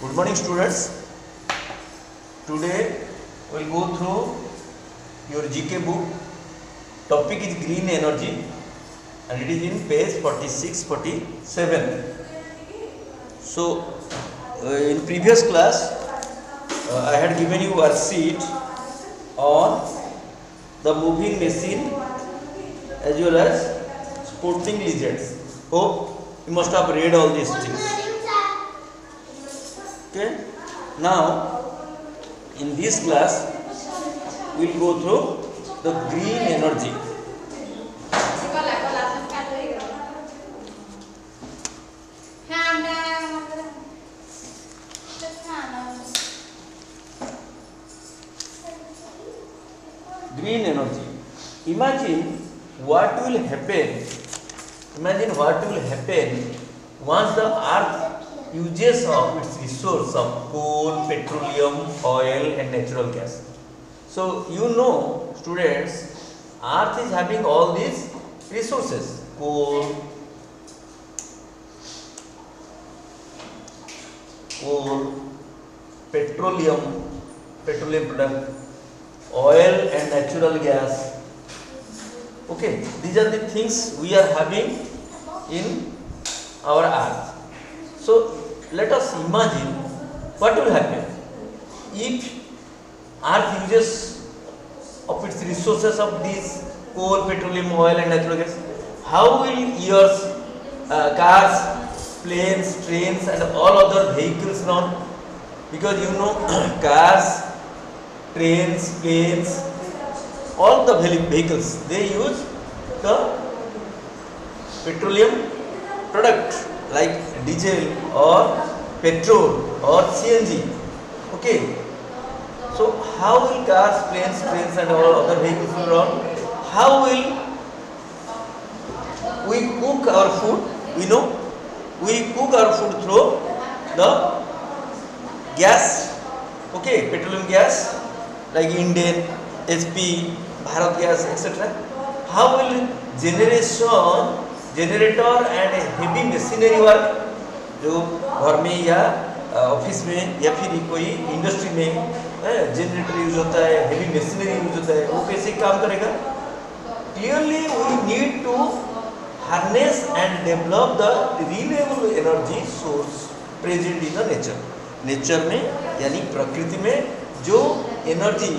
Good morning, students. Today we'll go through your GK book. Topic is green energy and it is in page 46 47. So, in previous class, I had given you a sheet on the moving machine as well as sporting lizards. Hope you must have read all these things. Okay. Now, in this class, we will go through the green energy. Green energy. Imagine what will happen. Imagine what will happen once the earth uses of its resource of coal, petroleum, oil and natural gas. So you know, students, earth is having all these resources: coal, petroleum product, oil and natural gas. Okay, these are the things we are having in our earth. So let us imagine what will happen if earth uses of its resources of these coal, petroleum, oil and natural gas. How will yours, cars, planes, trains and all other vehicles run? Because you know cars, trains, planes, all the vehicles, they use the petroleum product like diesel or petrol or CNG. Okay. So how will cars, planes, trains and all other vehicles run? How will we cook our food? We know we cook our food through the gas. Okay, petroleum gas like Indian, HP, Bharat Gas, etc. How will generator and heavy machinery work जो घर में या office में या फिर कोई industry में generator use होता है, हेवी मशीनरी यूज होता है, वो कैसे काम करेगा? Clearly we need to harness and develop the renewable energy source present in the nature. Nature में यानी प्रकृति में जो एनर्जी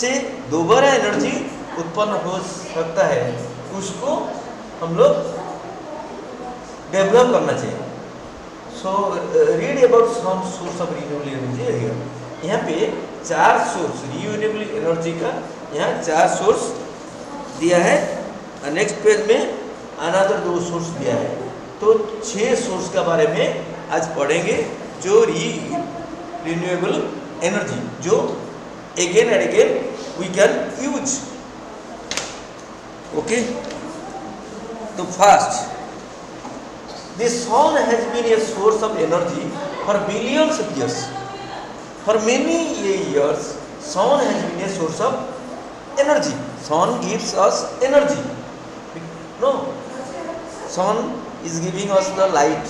से दोबारा एनर्जी उत्पन्न हो सकता है, उसको हम लोग डेवलप करना चाहिए. So read about some source of renewable energy. यहाँ पे 4 सोर्स रिन्यूएबल एनर्जी का यहाँ 4 सोर्स दिया है. नेक्स्ट पेज में अनदर 2 सोर्स दिया है. तो 6 सोर्स के बारे में आज पढ़ेंगे जो रिन्यूएबल एनर्जी जो again and again we can use. Okay. So first, the sun has been a source of energy for billions of years. For many years, sun has been a source of energy. Sun gives us energy. No, sun is giving us the light.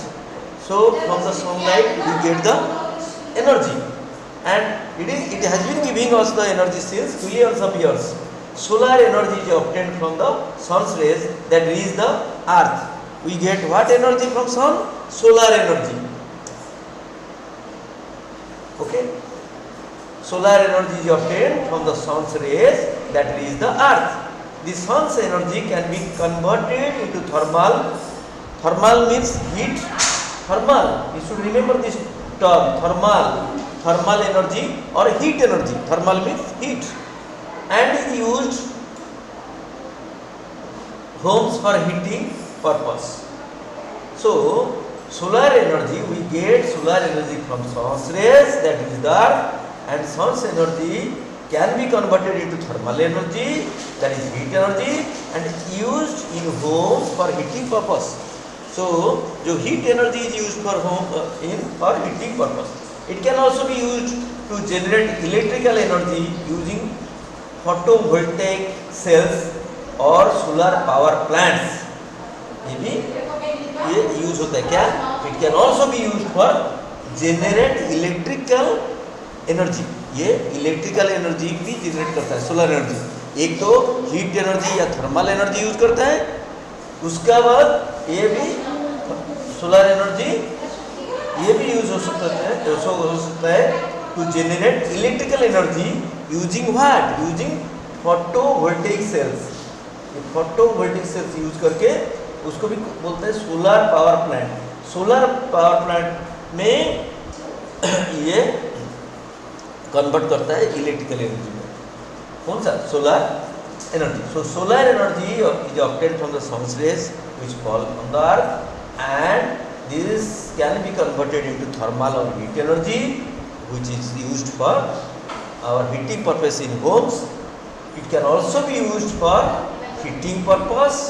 So from the sunlight we get the energy. And it has been giving us the energy since billions of years. Solar energy is obtained from the sun's rays that reach the earth. We get what energy from sun? Solar energy. Okay. Solar energy is obtained from the sun's rays that reach the earth. The sun's energy can be converted into thermal. Thermal means heat. Thermal. You should remember this term. Thermal energy or heat energy. Thermal means heat and is used homes for heating purpose. So solar energy, we get solar energy from sun's rays that is the earth, and sun's energy can be converted into thermal energy that is heat energy and used in homes for heating purpose. So जो heat energy is used for for heating purpose. It can also be used to generate electrical energy using photovoltaic cells or solar power plants. ये भी ये use होता है क्या? It can also be used for generate electrical energy, ये electrical energy भी generate करता है सोलर एनर्जी। एक तो हीट एनर्जी या थर्मल एनर्जी यूज करता है, उसका बाद ये भी सोलर एनर्जी ये भी यूज हो सकता है to generate electrical energy using what, using photovoltaic cells. ये फोटोवोल्टिक सेल्स यूज करके उसको भी बोलते हैं solar power plant. Solar power plant में ये कन्वर्ट करता है इलेक्ट्रिकल एनर्जी में। कौन सा? Solar energy. So solar energy is obtained from the sun's rays which fall on the earth and this can be converted into thermal or heat energy which is used for our heating purpose in homes. It can also be used for heating purpose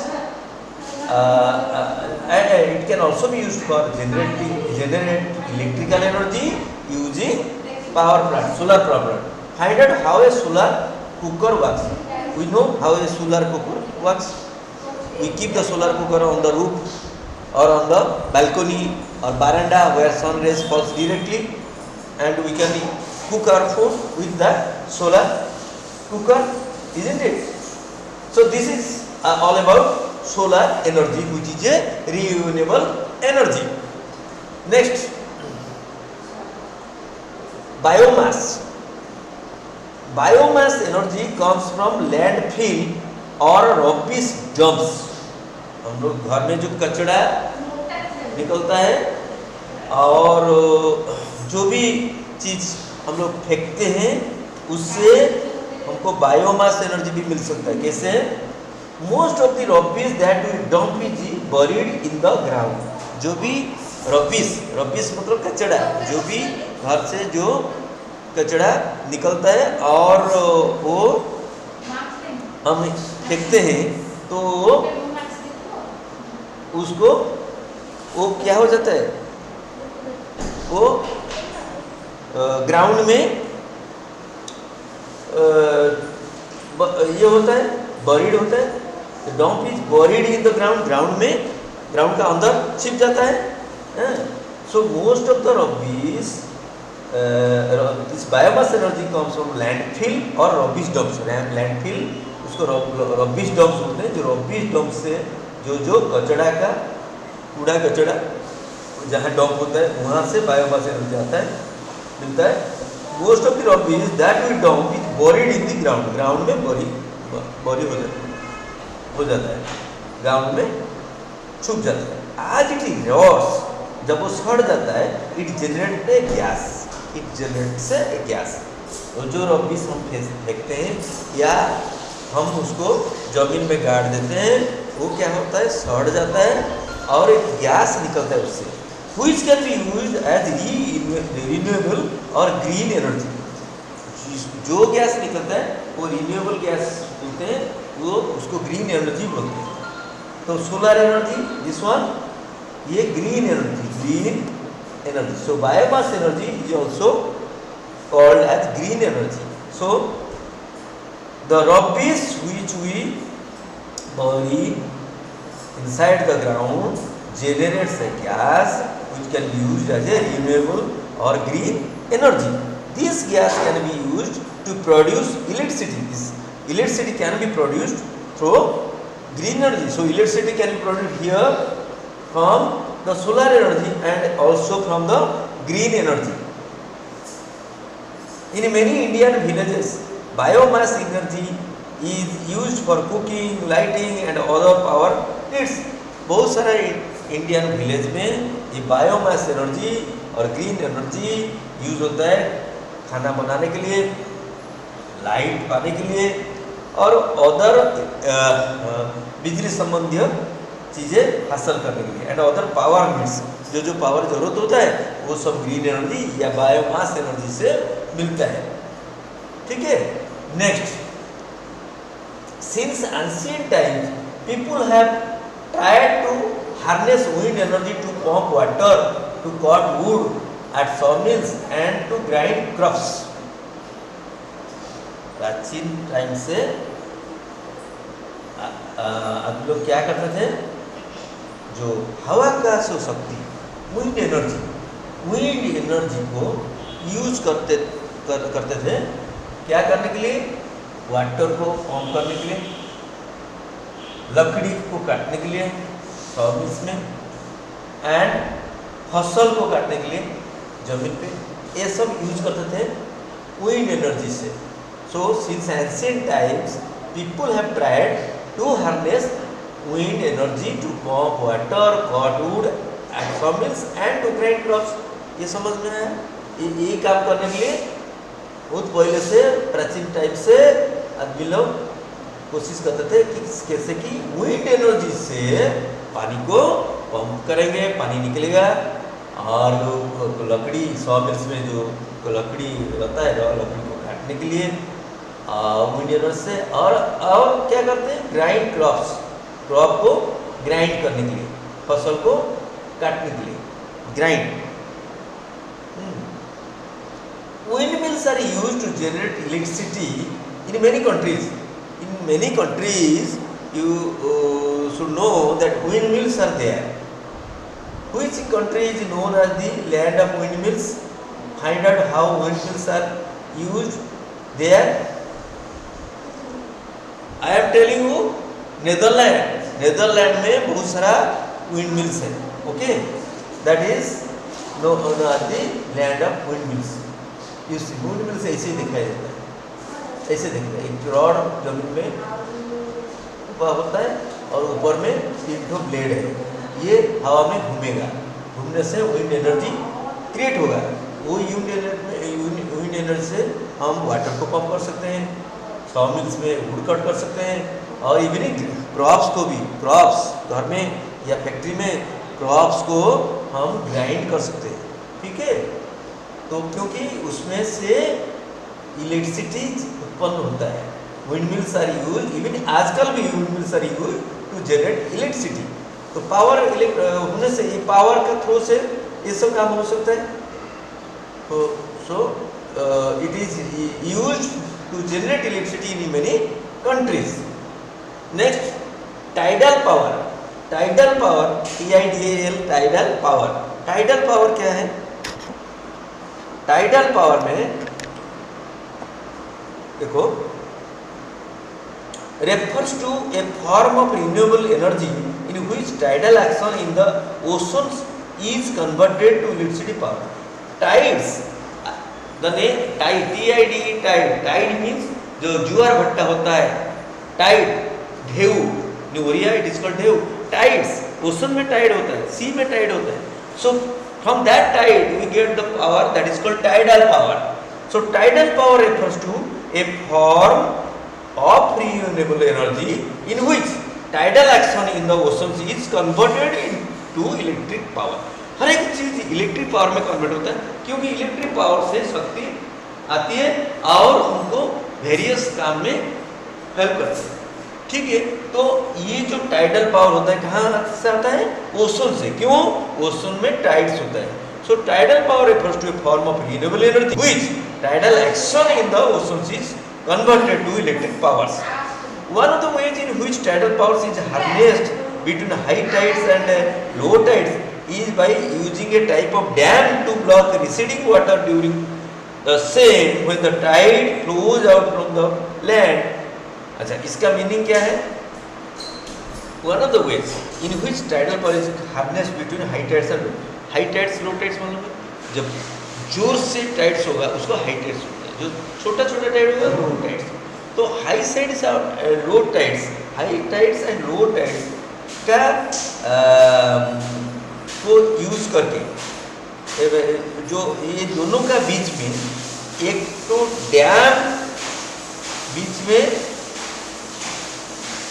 and it can also be used for generate electrical energy using power plant, solar power plant. Find out how a solar cooker works. We know how a solar cooker works. We keep the solar cooker on the roof or on the balcony or veranda where sun rays falls directly, and we can cook our food with that solar cooker, isn't it? So this is all about solar energy, which is a renewable energy. Next, biomass. Biomass energy comes from landfill or rubbish dumps. हम लोग घर में जो कचरा निकलता है और जो भी चीज हम लोग फेंकते हैं उससे हमको बायोमास एनर्जी भी मिल सकता है। कैसे? Most of the rubbish that we dump is buried in the ground. जो भी रबिश मतलब कचरा, जो भी घर से जो कचरा निकलता है और वो हम फेंकते हैं तो उसको वो क्या हो जाता है, वो ग्राउंड में ये होता है, बरीड होता है। Dump is buried in the ground, ground का अंदर छिप जाता है। So most of the rubbish this biomass energy comes from landfill और रबिश डंप्स। लैंडफिल उसको रबिश डंप्स बोलते हैं। जो रबिश डंप से जो कचड़ा का कूड़ा कचड़ा जहाँ डंप होता है वहाँ से बायोमास एनर्जी आता है, मिलता है। Most of the rubbish that we dump is buried in the ground, ground में बरी हो जाता है, ग्राउंड में छुप जाता है। आज इट रॉट्स, जब वो सड़ जाता है it generate a gas, it generates A gas. तो जो रबिश हम फेंकते हैं या हम उसको जमीन में गाड़ देते हैं, वो क्या होता है, सड़ जाता है और एक गैस निकलता है उससे, which can be used as renewable और ग्रीन एनर्जी। जो गैस निकलता है वो रिन्यूएबल गैस बोलते हैं, वो उसको ग्रीन एनर्जी बोलते हैं। तो सोलर एनर्जी दिस वन, ये green energy. So biomass energy is also called as green energy. So the rubbish which we bury inside the ground generates a gas which can be used as a renewable or green energy. This gas can be used to produce electricity. This electricity can be produced through green energy. So electricity can be produced here from the solar energy and also from the green energy. In many Indian villages, biomass energy is used for cooking, lighting and other power needs. बहुत सारे Indian village में ये biomass energy और green energy use होता है खाना बनाने के लिए, लाइट पाने के लिए और अदर बिजली संबंधी चीज़ें हासिल करने के लिए एंड अदर पावर नीड्स। जो पावर जरूरत होता है वो सब ग्रीन एनर्जी या बायोमास एनर्जी से मिलता है। ठीक है। Next, since ancient times people have tried to harness wind energy to pump water, to cut wood at sawmills and to grind crops. प्राचीन टाइम से आप लोग क्या करते थे, जो हवा का जो शक्ति विंड एनर्जी को यूज करते थे, क्या करने के लिए? वाटर को पंप करने के लिए, लकड़ी को काटने के लिए सॉमिल्स में, एंड फसल को काटने के लिए जमीन पे, ये सब यूज करते थे विंड एनर्जी से। So since ancient times people have tried to harness wind energy to pump water, cut wood at sawmills and to grind crops। ये समझ में आया? ये काम करने के लिए बहुत पहले से, प्राचीन टाइम से आदमी लोग कोशिश करते थे कि कैसे कि विंड एनर्जी से पानी को पंप करेंगे, पानी निकलेगा, और लकड़ी सॉमिल्स में जो लकड़ी रहता है, लकड़ी को काटने के लिए विंड एनर्जी से, और क्या करते हैं? ग्राइंड क्रॉप्स, क्रॉप को ग्राइंड करने के लिए, फसल को काटने के लिए, grind. Windmills are used to generate electricity in many countries. In many countries, you should know that windmills are there. Which country is known as the land of windmills? Find out how windmills are used there. I am telling you, Netherland. Netherland में बहुत सारा wind mills है। Okay, that is know the land of wind mills. इस wind mills ऐसे ही दिखाई देता है, ऐसे दिखता है, एक रॉड जमीन में ऊपर होता है और ऊपर में 3 ठो ब्लेड है, ये हवा में घूमेगा, घूमने से विंड एनर्जी क्रिएट होगा। वो विंड एनर्जी से हम वाटर को पंप कर सकते हैं, सॉमिल्स में वुड कट कर सकते हैं, और इवनिंग क्रॉप्स को भी, क्रॉप्स घर में या फैक्ट्री में क्रॉप्स को हम ग्राइंड कर सकते हैं। ठीक है, तो क्योंकि उसमें से इलेक्ट्रिसिटी उत्पन्न होता है। विंडमिल्स आर यूज, इवन आजकल भी windmills are use to generate electricity. तो पावर होने से, ये पावर के थ्रू से ये सब काम हो सकता है। तो so it is use to generate electricity in many countries. Next, tidal power. Tidal power, TIDAL, tidal power. Tidal power क्या है? टाइडल पावर में देखो, refers to a form of renewable energy in which tidal action in the oceans is converted to electricity power. Tides, the name tide, TIDE, tide, tide means जो जुआर भट्टा होता है, tide, ढेउ, न्यूरिया इट इज कॉल्ड ढेउ। Tides, ocean में tide होता है, सी में टाइड होता है। So from that tide we get the power that is called tidal power. So tidal power refers to a form of renewable energy in which tidal action in the oceans is converted into electric power। हर एक चीज electric power में convert होता है, क्योंकि electric power से शक्ति आती है और हमको वेरियस काम में हेल्प करती है। ठीक है, तो ये जो टाइडल पावर होता है कहाँ से आता है? ओशन से। क्यों? ओशन में टाइड्स होता है। So tidal power refers to a form of renewable energy which tidal action in the oceans is converted to electric powers. One of the ways in which tidal powers is harnessed between high tides and low tides is by using a type of dam to block receding water during the same when the tide flows out from the land। अच्छा, इसका meaning क्या है? One of the ways in which tidal power is harnessed between high tides and high tides, low tides मतलब जब जोर से tides होगा उसको हाई टाइड्स होता है, जो छोटा छोटा टाइड होगा लो टाइड्स। तो हाई साइड्स और लो tides, high tides and low tides का को यूज करके जो ये दोनों का बीच में एक तो डैम बीच में,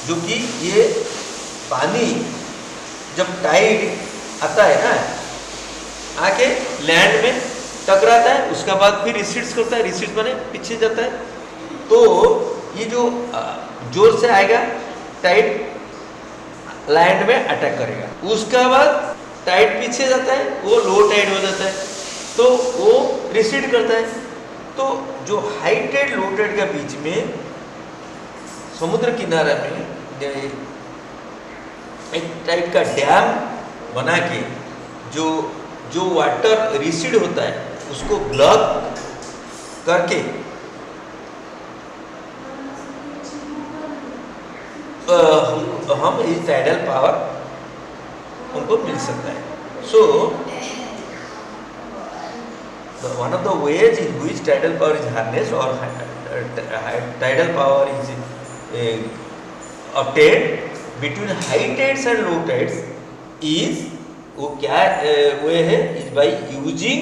जो कि ये पानी जब टाइड आता है ना, आके लैंड में टकराता है, उसका बाद फिर रिसीड्स करता है, रिसीड्स माने पीछे जाता है। तो ये जो जोर से आएगा टाइड लैंड में अटैक करेगा, उसका बाद टाइड पीछे जाता है, वो लो टाइड हो जाता है, तो वो रिसीड करता है। तो जो हाई टाइड लो टाइड के बीच में समुद्र किनारा में एक टाइप का डैम बना के जो जो वाटर रिसीड होता है उसको ब्लॉक करके हम इस टाइडल पावर हमको मिल सकता है। सो one of the ways in which tidal power is harnessed or tidal power is obtained between high tides and low tides is वो क्या वे है is by using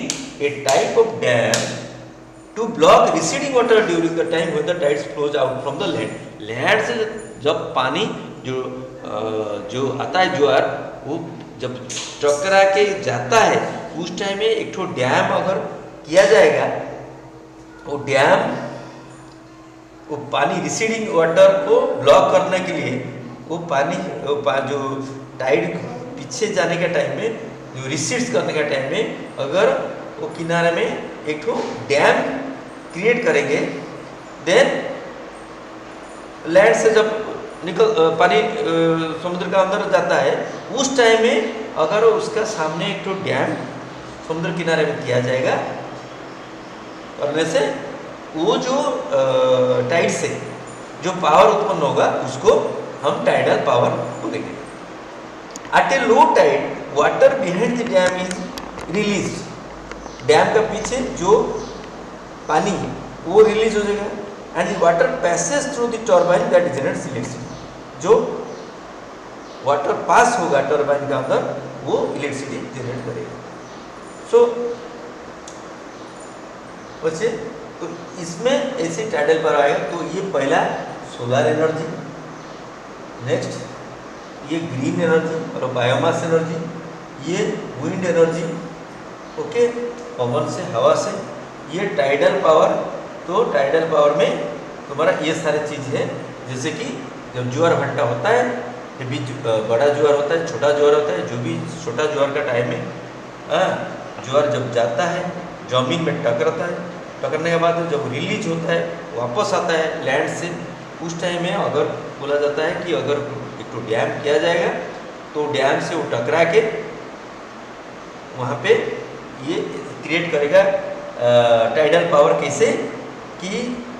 a type of dam to block receding water during the time when the tides flows out from the land. Land से जब पानी जो आता है ज्वार वो जब टकरा के जाता है उस टाइम में एक ठो डैम अगर किया जाएगा, वो डैम वो पानी रिसीडिंग वाटर को ब्लॉक करने के लिए वो पानी जो टाइड पीछे जाने के टाइम में जो रिसीड्स करने के टाइम में अगर वो किनारे में एक ठो डैम क्रिएट करेंगे, देन लैंड से जब पानी समुद्र का अंदर जाता है उस टाइम में अगर उसका सामने एक ठो डैम समुद्र किनारे में किया जाएगा, करने से वो जो टाइड से जो पावर उत्पन्न होगा उसको हम टाइडल पावर बोलेंगे। At a low tide water behind the dam is release, dam का पीछे जो पानी है वो रिलीज हो जाएगा and the water passes through the turbine that generates electricity, जो वाटर पास होगा टर्बाइन का अंदर वो इलेक्ट्रिसिटी जनरेट करेगा। सो वैसे तो इसमें ऐसे टाइडल पर आएगा तो ये पहला सोलर एनर्जी, नेक्स्ट ये ग्रीन एनर्जी और बायोमास एनर्जी, ये विंड एनर्जी, ओके, पवन से हवा से, ये टाइडल पावर। तो टाइडल पावर में तुम्हारा ये सारे चीज़ है, जैसे कि जब ज्वार भट्टा होता है, जब भी बड़ा ज्वार होता है, छोटा ज्वार होता है, जो भी छोटा ज्वार का टाइम में ज्वार जब जाता है जमीन में टकराता है, टकरने के बाद जब रिलीज होता है वापस आता है लैंड से, उस टाइम में अगर बोला जाता है कि अगर एक तो डैम किया जाएगा तो डैम से वो टकरा के वहाँ पे ये क्रिएट करेगा टाइडल पावर। कैसे कि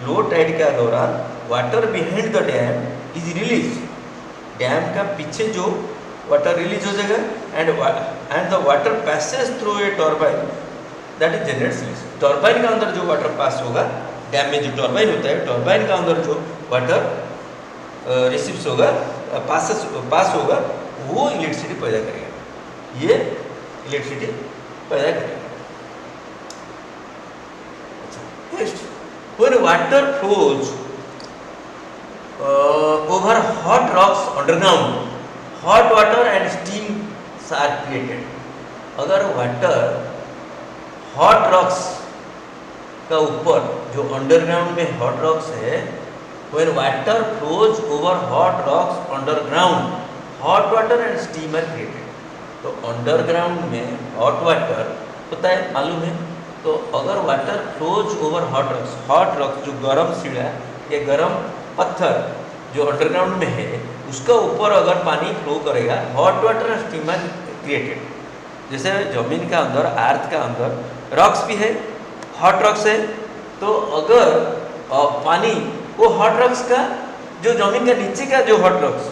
लो टाइड के दौरान water behind the dam is release, dam का पीछे जो वाटर रिलीज हो जाएगा and the water passes through a turbine that is generates electricity. Turbine का अंदर जो वाटर पास होगा, डैम में जो टर्बाइन होता है, टर्बाइन का अंदर जो वाटर रिसीव्स होगा, पास होगा, वो इलेक्ट्रिसिटी पैदा करेगा, ये इलेक्ट्रिसिटी पैदा करेगा। Next, when water flows over hot rocks underground, hot water and steam are created. अगर वाटर हॉट रॉक्स का ऊपर जो अंडरग्राउंड में हॉट रॉक्स है, when water flows over hot rocks underground, hot water and steam are created. तो underground में hot water होता है, मालूम है। तो अगर water flows over hot rocks जो गर्म सीढ़ा या गर्म पत्थर जो अंडरग्राउंड में है उसका ऊपर अगर पानी फ्लो करेगा, हॉट वाटर और स्टीम आर क्रिएटेड। जैसे जमीन का अंदर, अर्थ का अंदर रॉक्स भी है, हॉट रॉक्स है, तो अगर पानी वो हॉट रॉक्स का जो जमीन का नीचे का जो हॉट रॉक्स,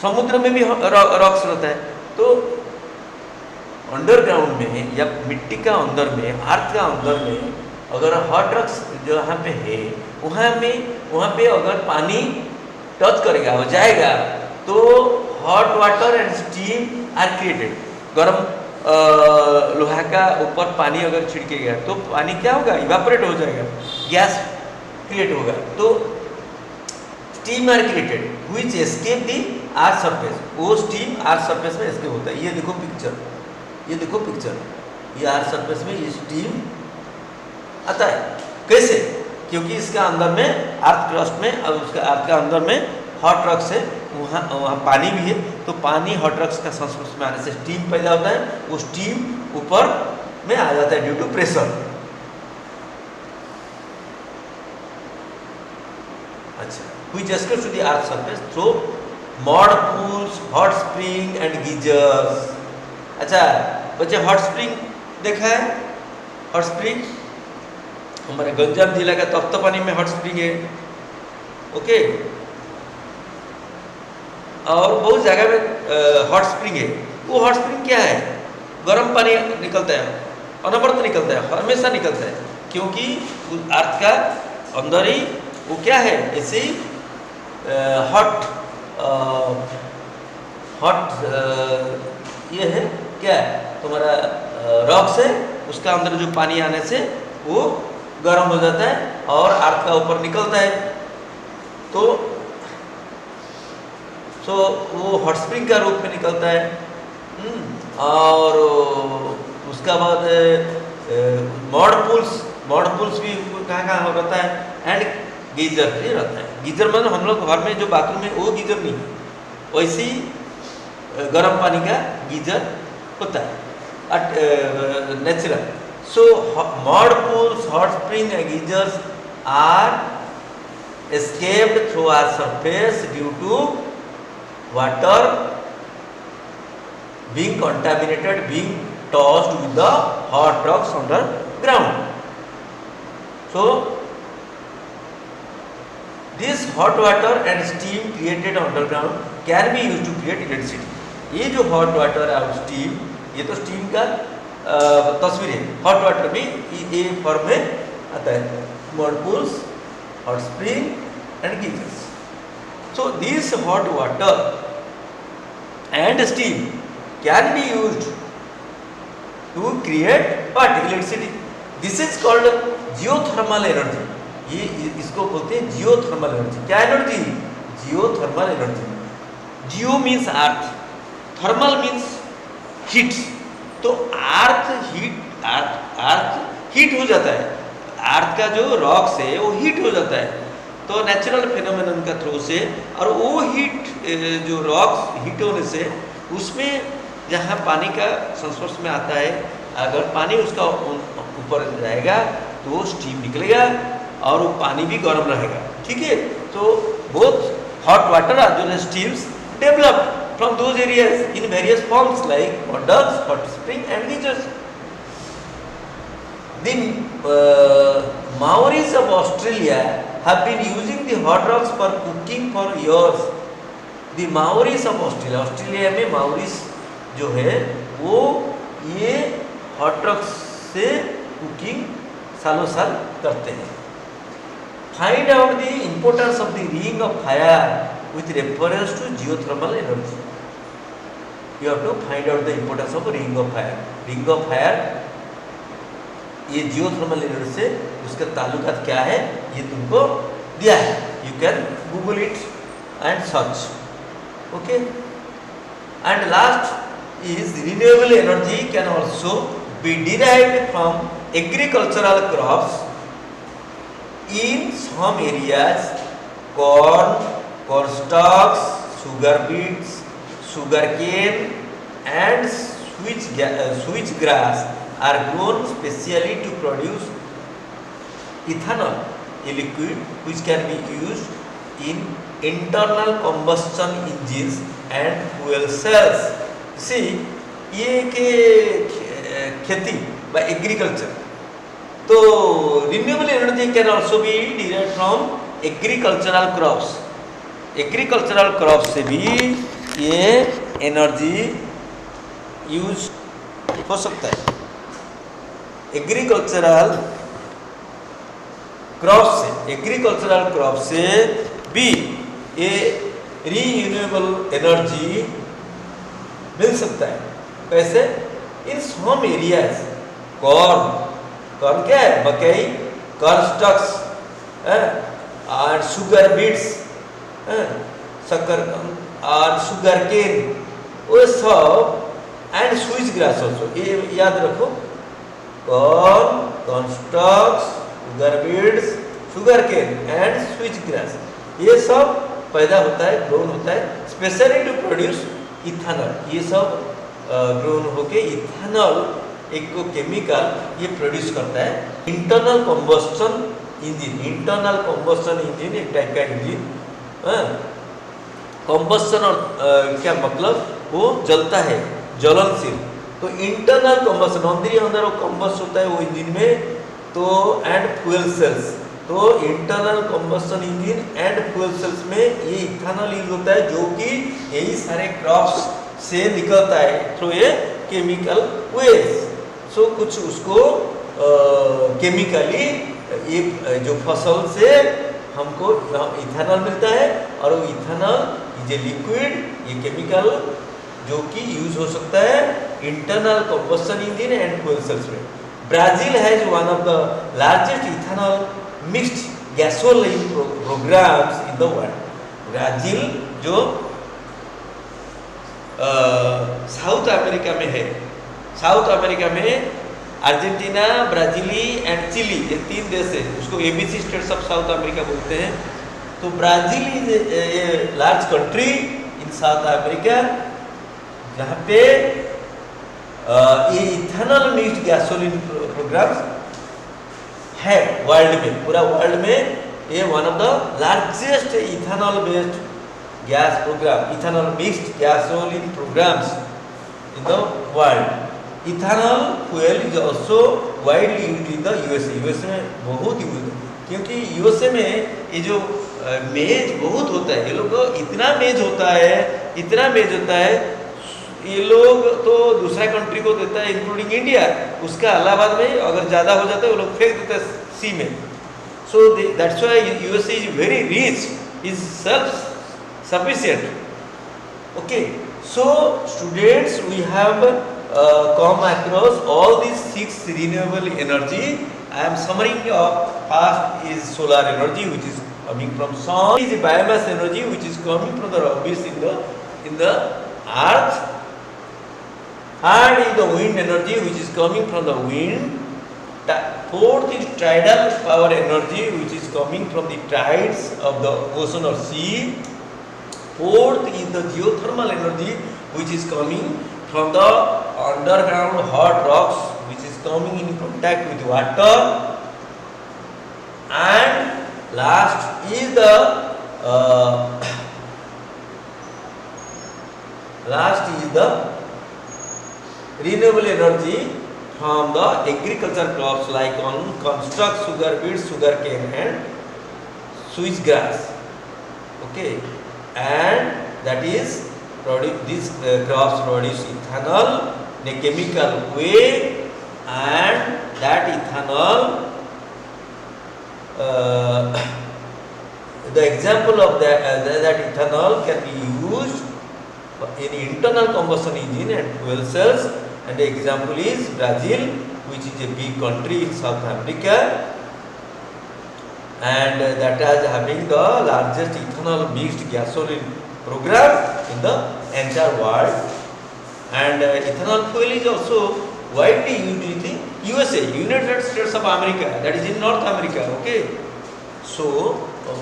समुद्र में भी रॉक्स रहता है, तो अंडरग्राउंड में या मिट्टी का अंदर में, अर्थ का अंदर में अगर हॉट रॉक्स जो यहाँ पे है वहाँ पे अगर पानी टच करेगा, हो जाएगा, तो hot water and steam are created. गर्म लोहा का ऊपर पानी अगर छिड़केगा तो पानी क्या होगा, इवापोरेट हो जाएगा, गैस क्रिएट होगा, तो steam are created which escape the earth surface. वो स्टीम अर्थ सरफेस में एस्केप होता है। ये देखो पिक्चर, ये देखो पिक्चर, ये अर्थ सरफेस में ये स्टीम आता है। कैसे? क्योंकि इसका अंदर में अर्थ क्रस्ट में, अब उसका अर्थ का अंदर में हॉट रॉक्स है, वहाँ पानी भी है, तो पानी हॉट रॉक्स का संस्पर्श में आने से स्टीम पैदा होता है, वो स्टीम ऊपर में आ जाता है ड्यू टू प्रेशर। अच्छा, which escapes to the earth surface through mud pools, hot spring and geysers. अच्छा बच्चे, हॉट स्प्रिंग देखा है हॉट स्प्रिंग, हमारे गंजाम जिला का तप्तपानी में हॉट स्प्रिंग है। ओके, और बहुत जगह में हॉट स्प्रिंग है। वो हॉट स्प्रिंग क्या है? गर्म पानी निकलता है, अनवरत निकलता है, हमेशा निकलता है, क्योंकि अर्थ का अंदर ही वो क्या है, ऐसे ही हॉट ये है क्या है तुम्हारा रॉक से, उसका अंदर जो पानी आने से वो गर्म हो जाता है और अर्थ का ऊपर निकलता है। तो वो हॉट स्प्रिंग का रूप में निकलता है। और उसका बाद मॉड पूल्स भी कहाँ हो रहता है, एंड गीजर भी रहता है। गीजर मतलब हम लोग घर में जो बाथरूम में वो गीजर नहीं, वैसे ही गर्म पानी का गीजर होता है natural. So mud pools, hot spring and geysers are escaped through our surface due to water being contaminated, being tossed with the hot rocks underground. So this hot water and steam created underground can be used to create electricity. ये जो hot water और steam, ये तो steam का तस्वीर है। hot water भी ये फॉर्म में आता है, whirlpools, hot spring and geysers. So this hot water and steam can be used to create what? Electricity. This is called geothermal energy. ये इसको बोलते हैं जियोथर्मल एनर्जी। क्या एनर्जी? Geothermal energy. जियो means earth, thermal means heat. तो अर्थ heat हो जाता है, अर्थ का जो रॉक्स है वो हीट हो जाता है, तो नेचुरल फिनोमेनन का थ्रू से। और वो हीट जो रॉक्स हीट होने से उसमें जहाँ पानी का संस्पर्श में आता है, अगर पानी उसका ऊपर जाएगा तो वो स्टीम निकलेगा और वो पानी भी गर्म रहेगा। ठीक है, तो बोथ हॉट वाटर और जो stems develop from those areas in various forms like models, hot spring and geysers. The Maoris of Australia have been using the hot rocks for cooking for years. The Maoris of Australia, Australia में माओरीज जो है वो ये hot rocks से cooking सालों साल करते हैं। Find out the importance of the ring of fire with reference to geothermal energy. You have to find out the importance of ring of fire. Ring of fire ये geothermal energy से उसका ताल्लुकात क्या है ये तुमको दिया है। You can Google it and search. Okay, and last is renewable energy can also be derived from agricultural crops in some areas. corn stalks, sugar beets, sugar cane and switch grass are grown specially to produce ethanol, a liquid which can be used in internal combustion engines and fuel cells. See, ये के खेती by agriculture, तो renewable energy can also be derived from agricultural crops. Agricultural crop से भी ये energy use हो सकता है। एग्रीकल्चरल क्रॉप से भी ये रीयूनेबल एनर्जी मिल सकता है। कैसे? इन सम एरियाज कॉर्न क्या है? मकई, कॉर्न स्टॉक्स और शुगर बीट्स, शक्कर और शुगर केन, वो सब एंड स्विच ग्रास ऑल्सो। ये याद रखो, corn stalks, sugar beets, sugar cane and switch grass, ये सब पैदा होता है, ग्रोन होता है स्पेशली टू प्रोड्यूस इथेनॉल। ये सब ग्रोन होके इथेनॉल एक केमिकल ये प्रोड्यूस करता है। इंटरनल कम्बस्टन इंजन एक टाइप का इंजन। कम्बस्टन और क्या मतलब? वो जलता है, ज्वलनशील। तो इंटरनल कंबस्शन अंदर कंबस्ट होता है वो इंजन में, तो एंड फ्यूल सेल्स, तो internal combustion engine and fuel cells में ये इथेनॉल यूज होता है, जो कि यही सारे क्रॉप्स से निकलता है थ्रू ए केमिकल वेज। सो कुछ उसको केमिकली ये जो फसल से हमको इथेनॉल मिलता है, और वो इथेनॉल इज ए लिक्विड, ये केमिकल जो कि यूज हो सकता है internal combustion engine and fuel cells में। Brazil has one of the largest ethanol mixed gasoline programs in the world. Brazil जो साउथ अमेरिका में है, साउथ अमेरिका में अर्जेंटीना, ब्राजीली एंड चिली, ये 3 देश है, उसको ABC states of South America बोलते हैं। तो Brazil is a large country in South America, जहाँ पे ये इथेनॉल मिक्स्ड गैसोलीन प्रोग्राम्स है वर्ल्ड में, पूरा वर्ल्ड में ये one of the largest ethanol based gas program, ethanol mixed gasoline programs in the world. Ethanol fuel is also widely used in the USA, USA में बहुत use है, क्योंकि USA में ये जो मेज बहुत होता है, ये लोग को इतना मेज होता है, इतना मेज होता है, ये लोग तो दूसरा कंट्री को देता है इंक्लूडिंग इंडिया, उसका अलाहाबाद में अगर ज़्यादा हो जाता है वो लोग फेंक देता है सी में। So that's why USA is very rich, is self sufficient. Okay, so students, we have come across all these 6 renewable energy. I am summarizing of first is solar energy, which is coming from sun. Is biomass energy, which is coming from the rubbish in the earth. Third is the wind energy, which is coming from the wind. Fourth is tidal power energy, which is coming from the tides of the ocean or sea. Fourth is the geothermal energy, which is coming from the underground hot rocks, which is coming in contact with water. And last is the renewable energy from the agriculture crops like on construct, sugar beets, sugar cane and switchgrass. Okay. And that is these crops produce ethanol in a chemical way, and that ethanol, the example of that ethanol can be used in internal combustion engine and fuel cells, and the example is Brazil, which is a big country in South America, and that is having the largest ethanol mixed gasoline program in the entire world. And ethanol fuel is also widely used in the USA, United States of America, that is in North America. Okay, so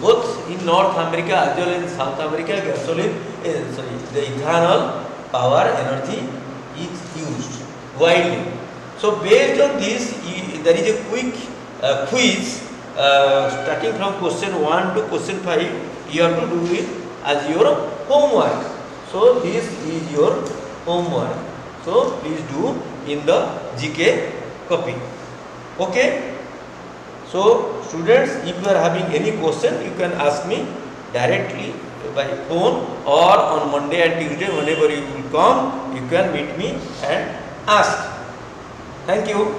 both in North America as well as in South America, gasoline, the ethanol power energy is used widely. So based on this, there is a quick quiz. Starting from question 1 to question 5, you have to do it as your homework. So this is your homework. So please do in the GK copy. Okay. So students, if you are having any question, you can ask me directly by phone, or on Monday and Tuesday, whenever you will come, you can meet me and ask. Thank you.